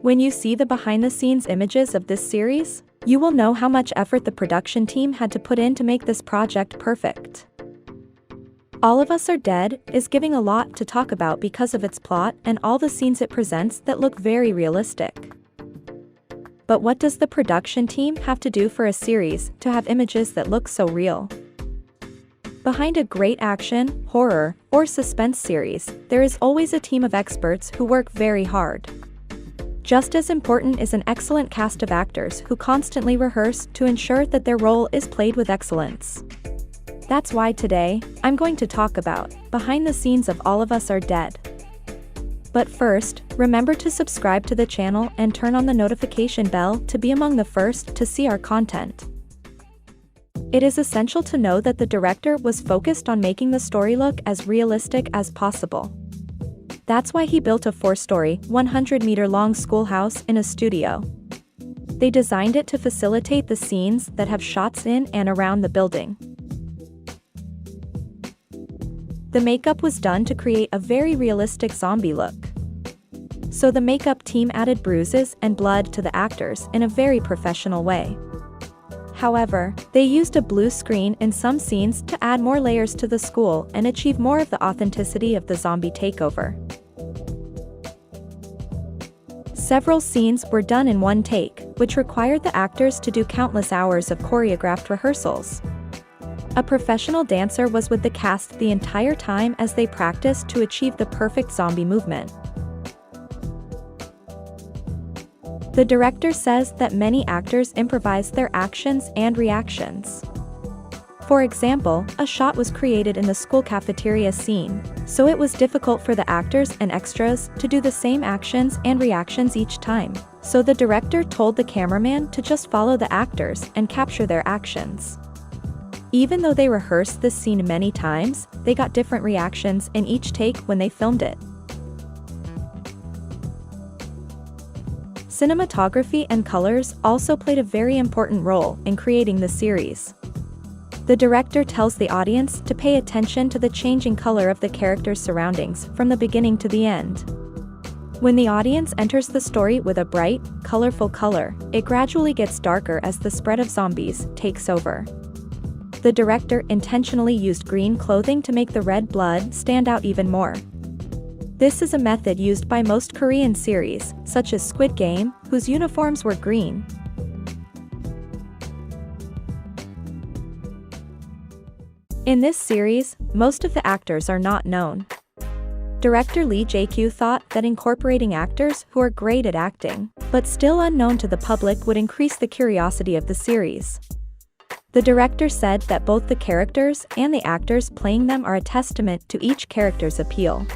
When you see the behind-the-scenes images of this series, you will know how much effort the production team had to put in to make this project perfect. All of Us Are Dead is giving a lot to talk about because of its plot and all the scenes it presents that look very realistic. But what does the production team have to do for a series to have images that look so real? Behind a great action, horror, or suspense series, there is always a team of experts who work very hard. Just as important is an excellent cast of actors who constantly rehearse to ensure that their role is played with excellence. That's why today, I'm going to talk about behind the scenes of All of Us Are Dead. But first, remember to subscribe to the channel and turn on the notification bell to be among the first to see our content. It is essential to know that the director was focused on making the story look as realistic as possible. That's why he built a 4-story, 100-meter-long schoolhouse in a studio. They designed it to facilitate the scenes that have shots in and around the building. The makeup was done to create a very realistic zombie look. So the makeup team added bruises and blood to the actors in a very professional way. However, they used a blue screen in some scenes to add more layers to the school and achieve more of the authenticity of the zombie takeover. Several scenes were done in one take, which required the actors to do countless hours of choreographed rehearsals. A professional dancer was with the cast the entire time as they practiced to achieve the perfect zombie movement. The director says that many actors improvised their actions and reactions. For example, a shot was created in the school cafeteria scene, so it was difficult for the actors and extras to do the same actions and reactions each time. So the director told the cameraman to just follow the actors and capture their actions. Even though they rehearsed this scene many times, they got different reactions in each take when they filmed it. Cinematography and colors also played a very important role in creating the series. The director tells the audience to pay attention to the changing color of the characters' surroundings from the beginning to the end. When the audience enters the story with a bright, colorful color, it gradually gets darker as the spread of zombies takes over. The director intentionally used green clothing to make the red blood stand out even more. This is a method used by most Korean series, such as Squid Game, whose uniforms were green. In this series, most of the actors are not known. Director Lee Jae-kyu thought that incorporating actors who are great at acting, but still unknown to the public would increase the curiosity of the series. The director said that both the characters and the actors playing them are a testament to each character's appeal.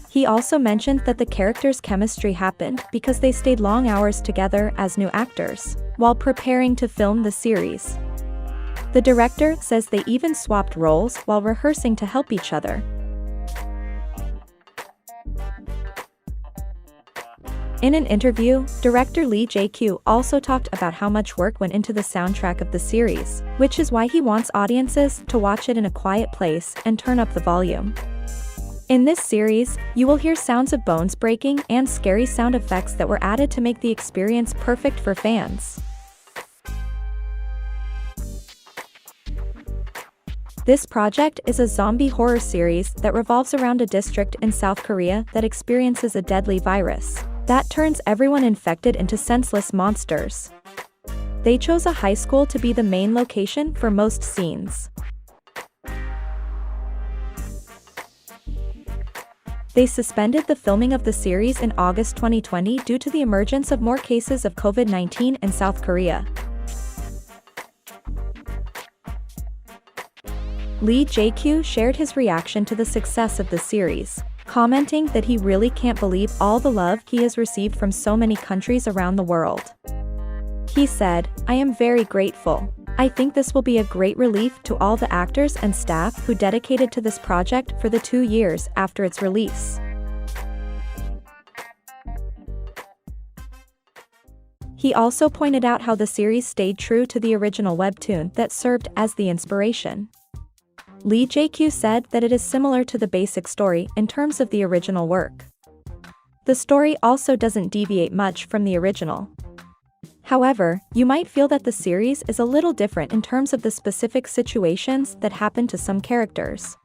He also mentioned that the characters' chemistry happened because they stayed long hours together as new actors, while preparing to film the series. The director says they even swapped roles while rehearsing to help each other. In an interview, director Lee Jae-kyu also talked about how much work went into the soundtrack of the series, which is why he wants audiences to watch it in a quiet place and turn up the volume. In this series, you will hear sounds of bones breaking and scary sound effects that were added to make the experience perfect for fans. This project is a zombie horror series that revolves around a district in South Korea that experiences a deadly virus that turns everyone infected into senseless monsters. They chose a high school to be the main location for most scenes. They suspended the filming of the series in August 2020 due to the emergence of more cases of COVID-19 in South Korea. Lee Jae-kyu shared his reaction to the success of the series, commenting that he really can't believe all the love he has received from so many countries around the world. He said, "I am very grateful. I think this will be a great relief to all the actors and staff who dedicated to this project for the 2 years after its release." He also pointed out how the series stayed true to the original webtoon that served as the inspiration. Lee Jae-kyu said that it is similar to the basic story in terms of the original work. The story also doesn't deviate much from the original. However, you might feel that the series is a little different in terms of the specific situations that happen to some characters.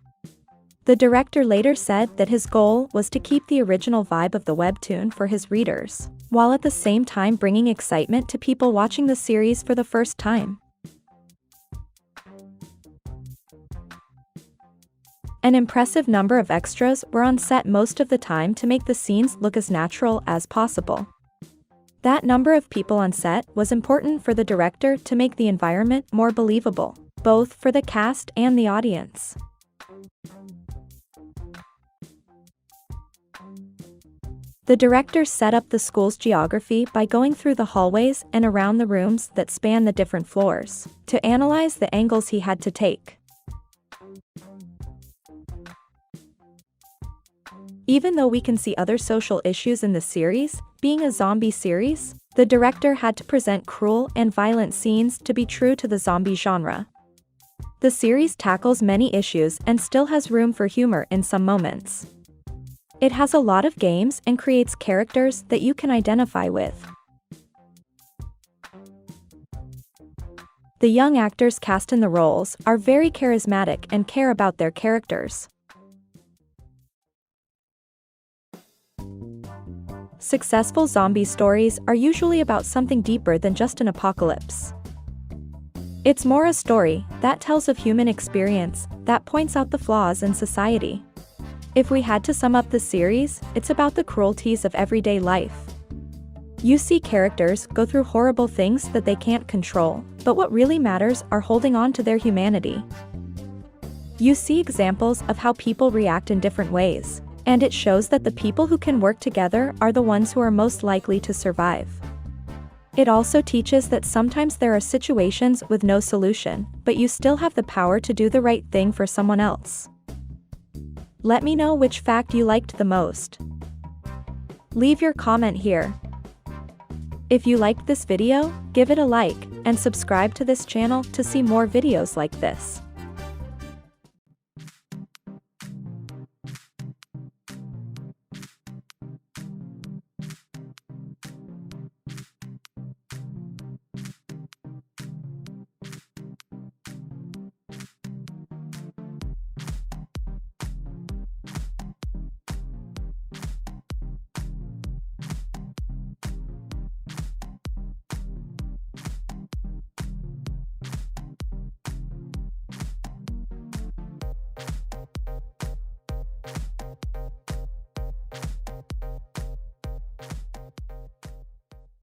The director later said that his goal was to keep the original vibe of the webtoon for his readers, while at the same time bringing excitement to people watching the series for the first time. An impressive number of extras were on set most of the time to make the scenes look as natural as possible. That number of people on set was important for the director to make the environment more believable, both for the cast and the audience. The director set up the school's geography by going through the hallways and around the rooms that span the different floors, to analyze the angles he had to take. Even though we can see other social issues in the series, being a zombie series, the director had to present cruel and violent scenes to be true to the zombie genre. The series tackles many issues and still has room for humor in some moments. It has a lot of games and creates characters that you can identify with. The young actors cast in the roles are very charismatic and care about their characters. Successful zombie stories are usually about something deeper than just an apocalypse. It's more a story that tells of human experience, that points out the flaws in society. If we had to sum up the series, it's about the cruelties of everyday life. You see characters go through horrible things that they can't control, but what really matters are holding on to their humanity. You see examples of how people react in different ways, and it shows that the people who can work together are the ones who are most likely to survive. It also teaches that sometimes there are situations with no solution, but you still have the power to do the right thing for someone else. Let me know which fact you liked the most. Leave your comment here. If you liked this video, give it a like, and subscribe to this channel to see more videos like this.